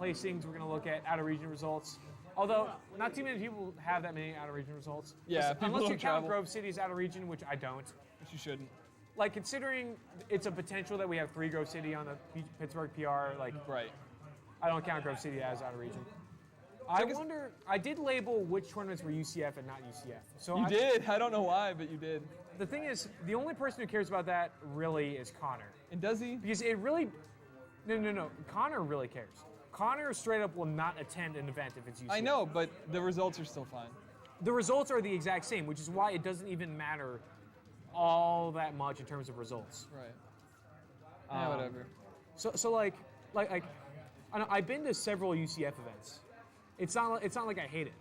placings. We're going to look at out-of-region results. Although, not too many people have that many out-of-region results. Yeah, people unless don't you count travel. Grove City as out-of-region, which I don't. Which you shouldn't. Like, considering it's a potential that we have 3 Grove City on the Pittsburgh PR, like, Right. I don't count Grove City as out-of-region. I wonder, I did label which tournaments were UCF and not UCF. So You did. I don't know why, but you did. The thing is, the only person who cares about that really is Connor. And does he? Because it really, no. Connor really cares. Connor straight up will not attend an event if it's UCF. I know, but the results are still fine. The results are the exact same, which is why it doesn't even matter all that much in terms of results. Right. Yeah, whatever. So like, I don't know, I've been to several UCF events. It's not like I hate it,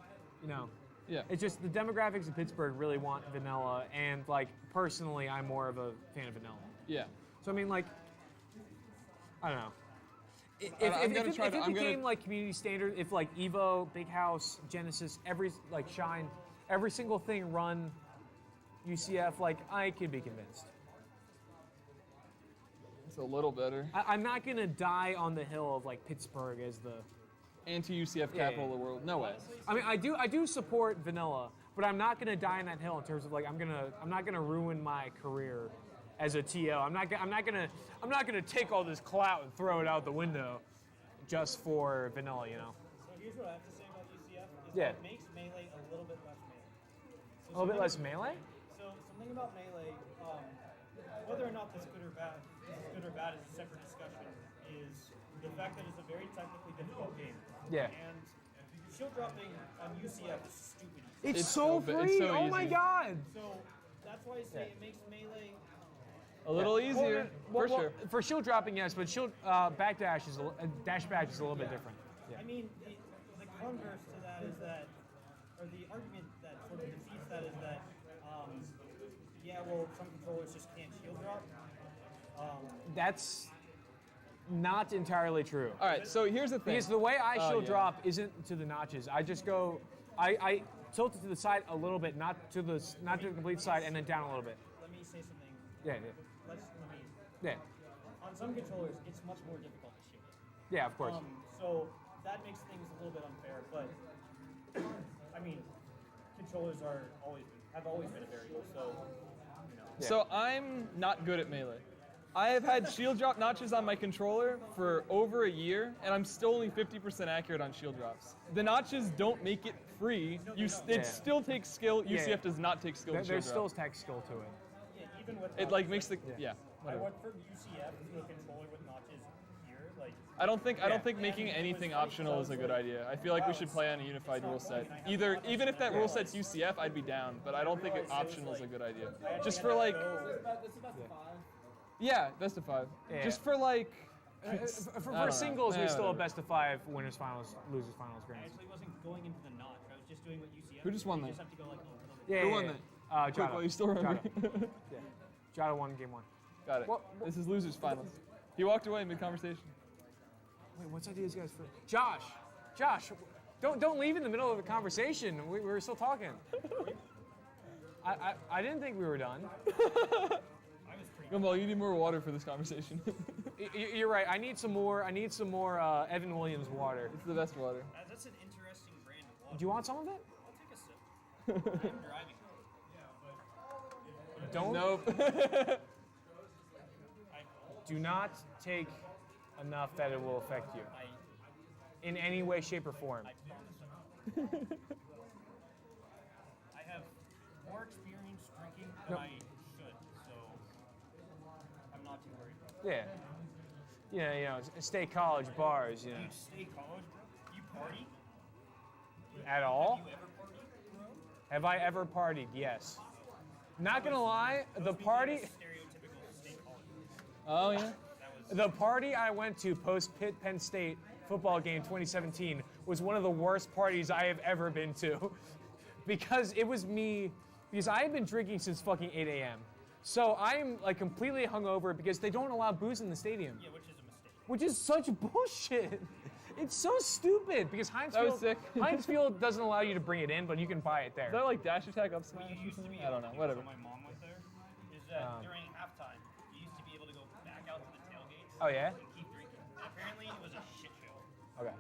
you know. Yeah. It's just the demographics of Pittsburgh really want vanilla, and like personally, I'm more of a fan of vanilla. Yeah. So I mean, like, I don't know. If it became like community standard, if like Evo, Big House, Genesis, Shine, every single thing run UCF, like I could be convinced. It's a little better. I'm not gonna die on the hill of like Pittsburgh as the anti-UCF capital of the world. No way. I mean, I do support vanilla, but I'm not gonna die on that hill in terms of like I'm not gonna ruin my career as a TL. I'm not gonna take all this clout and throw it out the window just for vanilla, you know. So here's what I have to say about UCF. Yeah. It makes Melee a little bit less Melee. So A little bit less Melee? So something about Melee, whether or not this is good or bad is a separate discussion, is the fact that it's a very technically difficult game. Yeah. And shield dropping on UCF is stupid. It's so free! It's so oh my easy. god! So that's why I say it makes Melee A little easier, for sure. For shield dropping, yes, but shield backdash is dash back is a little bit different. Yeah. I mean, the converse to that is that, or the argument that sort of defeats that is that, some controllers just can't shield drop. That's not entirely true. All right, so here's the thing. Because the way I shield drop isn't to the notches. I just go, I tilt it to the side a little bit, not to the complete side, and then down a little bit. Let me say something. Yeah. Yeah. On some controllers, it's much more difficult to shield. Yeah, of course. So that makes things a little bit unfair, but I mean, controllers have always been a variable. So, you know. Yeah. So I'm not good at Melee. I have had shield drop notches on my controller for over a year, and I'm still only 50% accurate on shield drops. The notches don't make it free. It still takes skill. UCF does not take skill. There's still tech skill to it. Yeah, even with it like makes the I went from UCF to a controller with notches here. Like I don't think making anything optional is a good idea. I feel like we should play on a unified rule set. Even if that rule set's UCF, I'd be down, but I don't think optional is a good idea. Just for like. Yeah, best of 5. Yeah. Just for like. For singles, we still have best of 5 winners finals, losers finals, I grands. actually wasn't going into the notch. I was just doing what UCF. Who just won that? You just have to go like a little bit. Yeah. Who won that? Jada. Quick, while you still remember. Yeah. Jada won game 1. Got it. This is losers finals. He walked away mid-conversation. Wait, what's ideas, guys? For Josh, don't leave in the middle of the conversation. We were still talking. I didn't think we were done. Gumball, you need more water for this conversation. You're right. I need some more Evan Williams water. It's the best water. That's an interesting brand of water. Do you want some of it? I'll take a sip. I'm driving. Don't. Nope. Do not take enough that it will affect you in any way, shape, or form. I have more experience drinking than I should, so I'm not too worried. Yeah, state college bars, you know. You stay college, bro? You party? At all? Have you ever partied, bro? Have I ever partied? Yes. Not gonna lie, the party. Stereotypical state college. Oh yeah. The party I went to post Penn State football game 2017 was one of the worst parties I have ever been to, because it was me. Because I had been drinking since fucking 8 a.m. So I'm like completely hungover because they don't allow booze in the stadium. Yeah, which is a mistake. Which is such bullshit. It's so stupid because Heinz Field doesn't allow you to bring it in, but you can buy it there. Is that like dash attack up What smash? you used to be I don't know. Whatever. My mom went there. Is that during halftime, you used to be able to go back out to the tailgates. Oh yeah? And keep drinking. And apparently it was a shit show. Okay.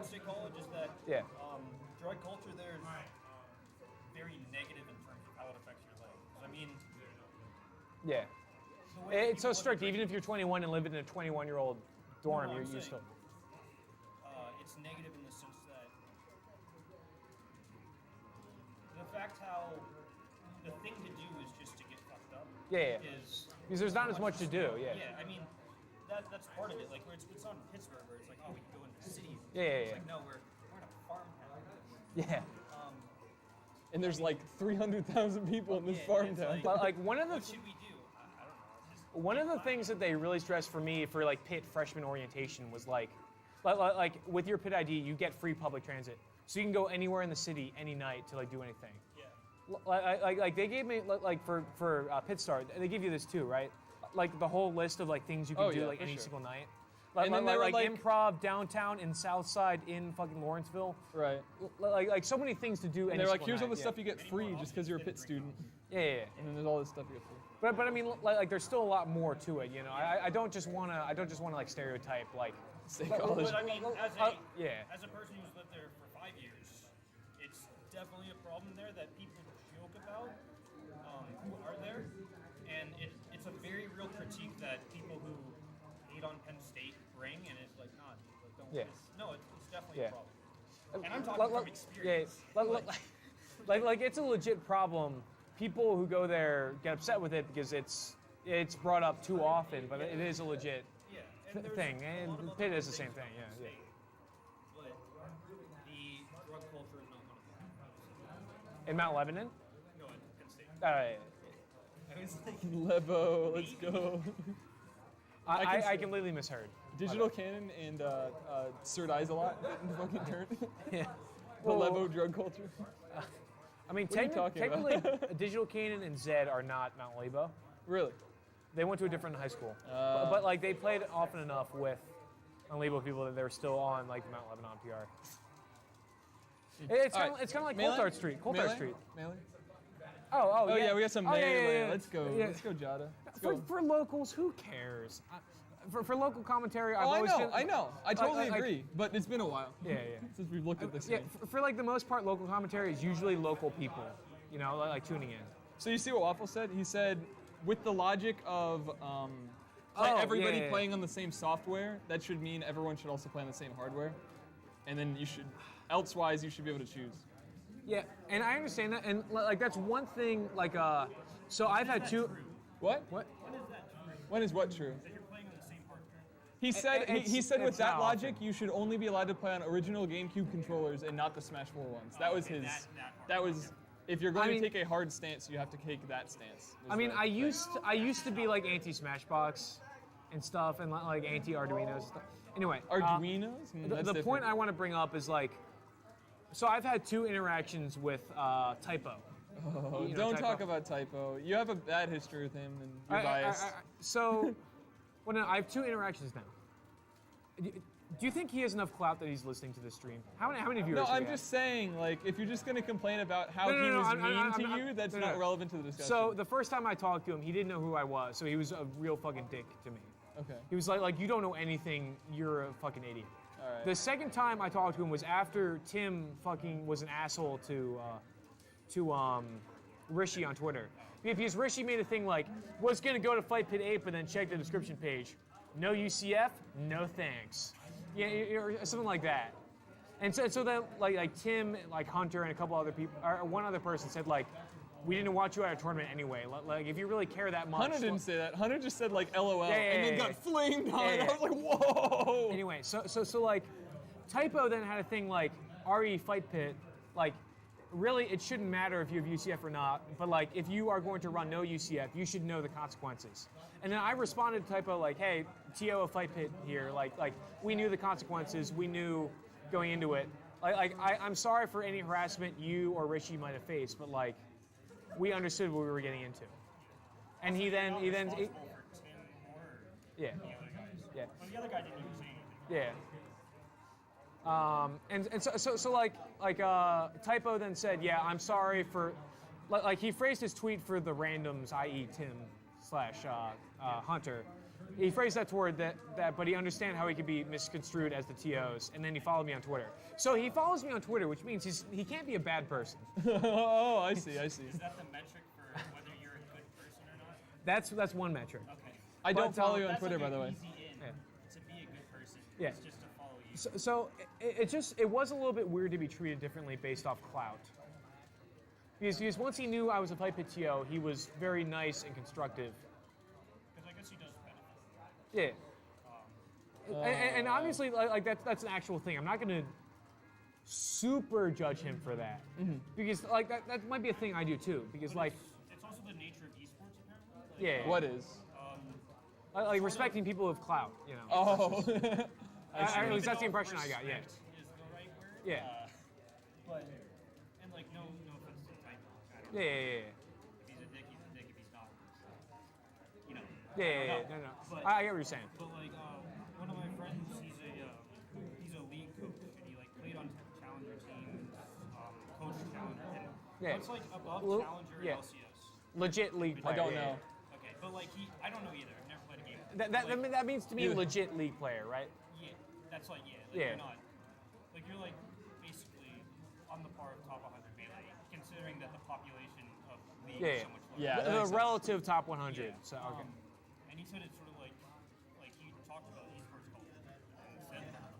Penn State College is that Yeah. drug culture there is very negative in terms of how it affects your life. I mean, Yeah. the way It's so people strict. live Even if you're 21 and live in a 21-year-old dorm, No, I'm you saying- still. it's negative in the sense that the fact how the thing to do is just to get fucked up. Yeah. Is Because there's not as much to do. Yeah. yeah. I mean, that's part of it. Like where it's not in Pittsburgh where it's like, oh, we can go into the city. Yeah, It's yeah. like no, we're in a farm town. Yeah. And there's like 300,000 people in this Yeah, farm it's town. like- But like one of the What should we do? I don't know. It's just one of the things that they really stressed for me for like Pitt freshman orientation was like with your Pitt ID, you get free public transit, so you can go anywhere in the city any night to like do anything. yeah. Like they gave me like for Pitt Star, they give you this too, right? Like the whole list of like things you can Oh, do yeah, like for any sure. single night. And then they were like- improv downtown in Southside in fucking Lawrenceville. Right. Like so many things to do. And they're like, here's all the stuff you get free just because you're a Pitt student. Yeah. And then there's all this stuff you get free. But I mean like there's still a lot more to it, you know. I don't just wanna like stereotype like State college. But I mean, yeah. as a person who's lived there for 5 years, it's definitely a problem there that people joke about who are there, and it's a very real critique that people who hate on Penn State bring, and it's like, nah, dude, like, don't. Yeah. It's definitely Yeah. a problem. And I'm talking from experience. Yeah, like it's a legit problem. People who go there get upset with it because it's brought up too often, but it is a legit Yeah, and there's thing. a And lot of other Pitt is the same things thing. about Yeah. Penn State, But the drug culture is not one of them. In Mount Lebanon. No, in Penn State. Uh, I was like, Levo, let's go. I completely misheard. Digital Cannon and Sir Dies a lot in fucking turn. Yeah. The Levo drug culture. I mean, What are you talking about? technically, Digital Cannon and Zed are not Mount Lebo. Really? They went to a different high school, but like they played often enough with Mount Lebo people that they're still on like the Mount Lebanon PR. It's kind of like Melee? Coulthard Street. Coulthard Melee? Street. Melee? Oh, Oh yeah, we got some Oh, yeah, melee. yeah, yeah. Let's go. Yeah. Let's go, Jada. Let's For, go. for locals, who cares? For local commentary, I've Oh, always been, I know. I totally like- agree. But it's been a while Yeah, yeah. since we've looked at this Yeah, game. for like the most part, local commentary is usually local people, you know, like tuning in. So you see what Waffle said? He said, with the logic of Oh, everybody yeah, yeah. playing on the same software, that should mean everyone should also play on the same hardware. And then you should, elsewise, you should be able to choose. Yeah, and I understand that, and like that's one thing. Like, so I've had two. What? What? When is what true? that you're playing on the same hardware. He said he said with it's that not logic, often. you should only be allowed to play on original GameCube controllers and not the Smash 4 ones. That was his. That was. If you're going I mean- to take a hard stance, you have to take that stance. was I mean, the I thing. used to be like anti Smashbox and stuff, and like anti Arduinos and stuff. Anyway, Arduinos. the point I want to bring up is like, so I've had two interactions with Typo. Oh, you know, don't Typo. talk about Typo. You have a bad history with him, and you're biased. So, well, no, I have two interactions now. Do you think he has enough clout that he's listening to this stream? How many viewers? No, do we I'm have? just saying, like, if you're just going to complain about how No, no, he no, was I'm mean to not- you, that's no, no. not relevant to the discussion. So the first time I talked to him, he didn't know who I was, so he was a real fucking dick to me. Okay. He was like you don't know anything, you're a fucking idiot. All right. The second time I talked to him was after Tim fucking was an asshole to Rishi on Twitter. Because Rishi made a thing like, was gonna go to Fight Pit 8, but then check the description page. No UCF, no thanks. Yeah, or something like that. And so then like Tim, like Hunter, and a couple other people, or one other person said like, we didn't want you at a tournament anyway. Like if you really care that much. Hunter didn't say that. Hunter just said, like, LOL, Yeah, and then yeah, got yeah. flamed on it. Yeah, I was like, whoa! Anyway, so like, Typo then had a thing like RE Fight Pit, like, really it shouldn't matter if you have UCF or not, but like if you are going to run no UCF, you should know the consequences. And then I responded to Typo like, hey, TO of Fight Pit here, like we knew the consequences, we knew going into it. I'm sorry for any harassment you or Rishi might have faced, but like, we understood what we were getting into. And he then Responsible for Tim or yeah, the other guys. yeah. But the other guy didn't even say anything. Yeah. And so like Typo then said, yeah, I'm sorry for, like he phrased his tweet for the randoms, i.e. Tim / Hunter, He phrased that toward that, but he understand how he could be misconstrued as the TOs, and then he followed me on Twitter. So he follows me on Twitter, which means he can't be a bad person. Oh, I see. Is that the metric for whether you're a good person or not? That's one metric. Okay. I don't follow you on That's Twitter, like by the way. Easy in to be a good person. Yeah. It's just to follow you. So it was a little bit weird to be treated differently based off clout. Because once he knew I was a Fight Pit TO, he was very nice and constructive. Because I guess he does benefit. Yeah. And obviously, like that's an actual thing. I'm not going to super judge him for that. Because like that might be a thing I do too. Because But like, it's also the nature of esports apparently. Like, yeah. What is? Like respecting people with clout, you know. Oh. At least that's the impression I got, yeah. Is the right word. Yeah. But and like no offense to the title. Yeah. If he's a dick, he's a dick. If he's not, you know. Yeah. No. But, I get what you're saying. But like one of my friends, he's a league coach, and he like played on challenger teams, coach challenger. And Yeah. what's like above challenger yeah. LCS? Legit league player. I don't yeah. know. Okay, but like I don't know either. I've never played a game. That means to me legit league player, right? Yeah, that's like Yeah. you're not you're like basically on the par of top 100 melee, considering that the population of league Yeah. is so much lower. Yeah. that The makes sense. relative top 100. Yeah. So okay. And he said it's sort of like he talked about esports culture and said that,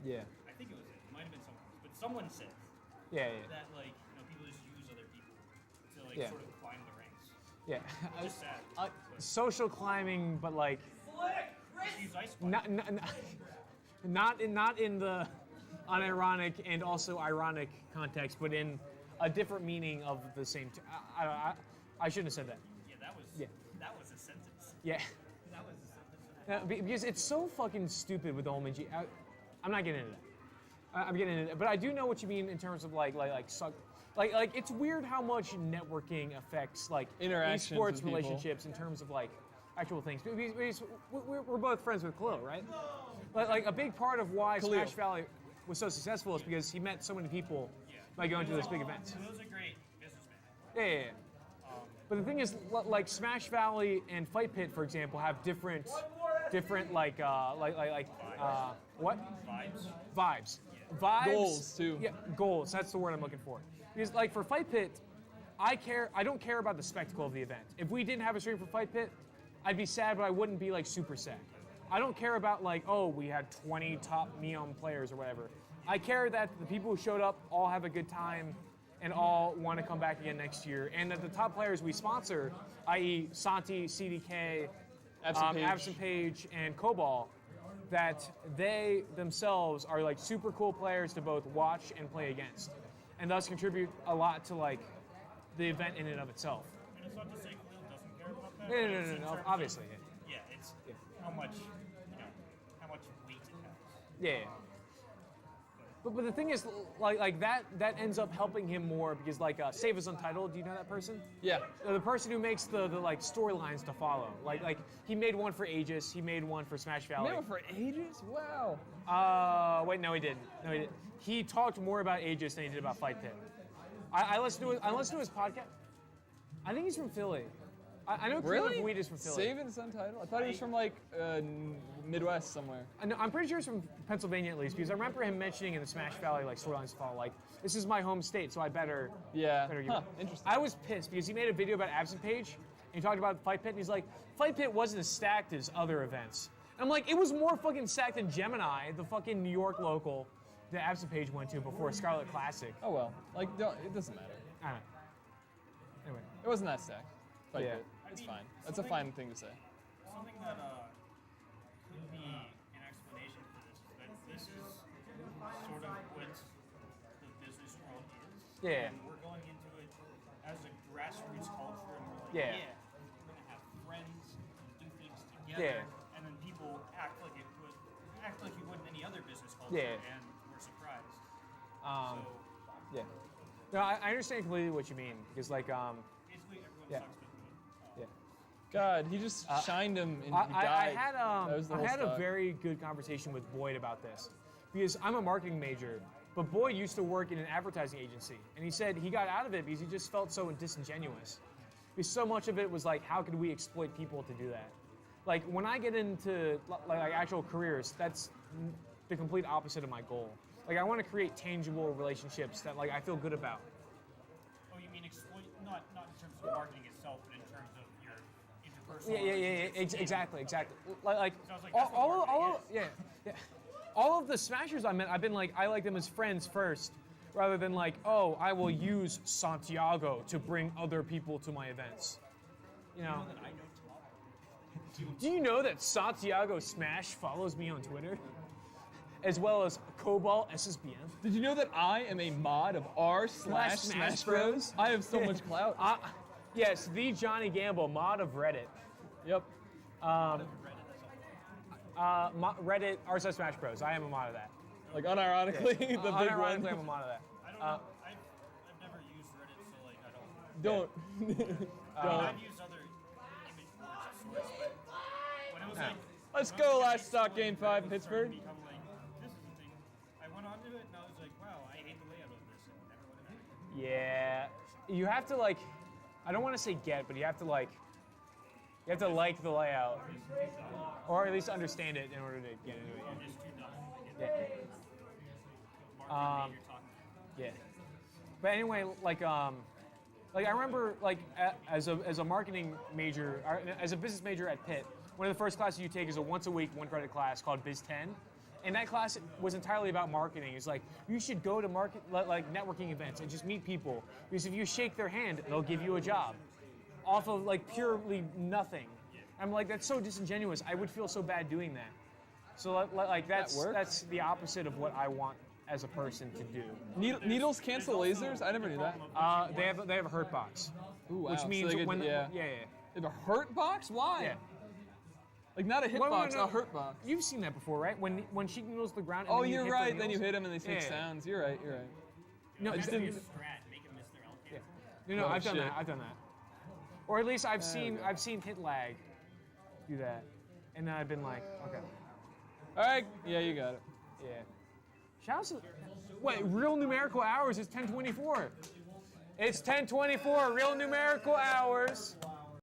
Yeah. I think it was it might have been someone else, but someone said Yeah. that people just use other people to Yeah. sort of climb the ranks. Yeah. Which is sad. Social climbing, but like Just use ice climbing. not in the unironic and also ironic context, but in a different meaning of the same. I shouldn't have said that. Yeah, that was Yeah. that was a sentence. Yeah. That was a sentence. Because it's so fucking stupid with the whole Minji. I'm not getting into that. I'm getting into it, but I do know what you mean in terms of like it's weird how much networking affects like Interactions with esports people. relationships in terms of like actual things. Because we're both friends with Khalil, right? Like a big part of why Khalil. Smash Valley was so successful is because he met so many people by going to those big events. Those are great businessmen. Yeah. But the thing is, like Smash Valley and Fight Pit, for example, have different what? Vibes. Vibes. Goals, too. Yeah, goals. That's the word I'm looking for. Because like for Fight Pit, I don't care about the spectacle of the event. If we didn't have a stream for Fight Pit, I'd be sad, but I wouldn't be like super sad. I don't care about like, oh, we had 20 top Neon players or whatever. I care that the people who showed up all have a good time and all want to come back again next year, and that the top players we sponsor, i.e. Santi, CDK, Absent Page, and Cobalt, that they themselves are like super cool players to both watch and play against, and thus contribute a lot to like the event in and of itself. And it's not to say Khalil doesn't care about that. but it's in No, terms of- obviously. Yeah, it's how much weight it has. Yeah. But the thing is, like that ends up helping him more because like Save Us Untitled, do you know that person? Yeah. The person who makes the like storylines to follow. Like he made one for Aegis, he made one for Smash Valley. Man, for ages? Wow. Wait, no, he didn't. He talked more about Aegis than he did about Fight Pit. I listened to his podcast. I think he's from Philly. I know Really? Weed is from Philly. Saving Subtitle? I thought he was from like Midwest somewhere. I'm pretty sure he's from Pennsylvania at least because I remember him mentioning in the Smash Valley like storylines to follow, like this is my home state, so I better Yeah. give Huh, it. interesting. I was pissed because he made a video about Absent Page and he talked about Fight Pit and he's like, Fight Pit wasn't as stacked as other events. And I'm like, it was more fucking stacked than Gemini, the fucking New York local that Absent Page went to before Scarlet Classic. Oh well. Like, it doesn't matter. I don't know. Anyway. It wasn't that stacked. Fight Yeah. Pit. It's fine. That's a fine thing to say. Something that could be an explanation for this is that this is sort of what the business world is. Yeah. And we're going into it as a grassroots culture, and we're like, Yeah. we're gonna have friends and do things together. Yeah. And then people act like you would in any other business culture, Yeah. and we're surprised. Yeah. No, I understand completely what you mean because like Basically, everyone Yeah. sucks but good. God, he just shined him and he I died. had That was the whole a stuff. very good conversation with Boyd about this because I'm a marketing major, but Boyd used to work in an advertising agency, and he said he got out of it because he just felt so disingenuous. Because so much of it was like, how could we exploit people to do that? Like when I get into like actual careers, that's the complete opposite of my goal. Like I want to create tangible relationships that like I feel good about. Oh, you mean exploit, not in terms of marketing itself, but in terms of your interpersonal relationships? Exactly. Like Sounds like that's what marketing is. all of the Smashers I met, I've been like, I like them as friends first, rather than like, oh, I will use Santiago to bring other people to my events. You know. That I know Do you know that Santiago Smash follows me on Twitter? As well as Cobalt SSBM. Did you know that I am a mod of r/Smash Bros? I have so much clout. Yes, the Johnny Gamble, mod of Reddit. Yep. Reddit r/Smash Bros. I am a mod of that. Like unironically, the big one. Unironically, I'm a mod of that. I don't know. I've never used Reddit, so like I don't. Don't. I've used other image boards of sorts, but when it was like. Let's go last stock game 5 in Pittsburgh. Become like, this is the thing. I went onto it and I was like, wow, I hate the layout of this, and never would have had it. Yeah, you have to like, I don't want to say get, but you have to like the layout, or at least understand it in order to get into it. I'm just too dumb. Yeah. Marketing you're talking about. Yeah. But anyway, like I remember like as a marketing major, or as a business major at Pitt, one of the first classes you take is a once a week 1 credit class called Biz 10. And that class was entirely about marketing. It's like, you should go to like networking events and just meet people. Because if you shake their hand, they'll give you a job. Off of like purely nothing. I'm like, that's so disingenuous. I would feel so bad doing that. So like that's the opposite of what I want as a person to do. Needles cancel lasers? I never knew that. They have a hurt box. Ooh, wow. Which means so they when could, yeah. They have a hurt box? Why? Yeah. Like not a hit box, a hurt box. You've seen that before, right? When Sheik needles to the ground. Oh, then you're hit right. the Then you needles. hit them and they make sounds. You're right. No, I just Maybe a didn't. strat, make them miss their L Yeah. cancel. No, Oh, I've done shit. that. I've done that. Or at least I've seen hit lag do that, and then I've been like, okay, All right. Yeah, you got it. yeah. Shouts to, wait, real numerical hours is 10:24. It's 10:24. Real numerical hours.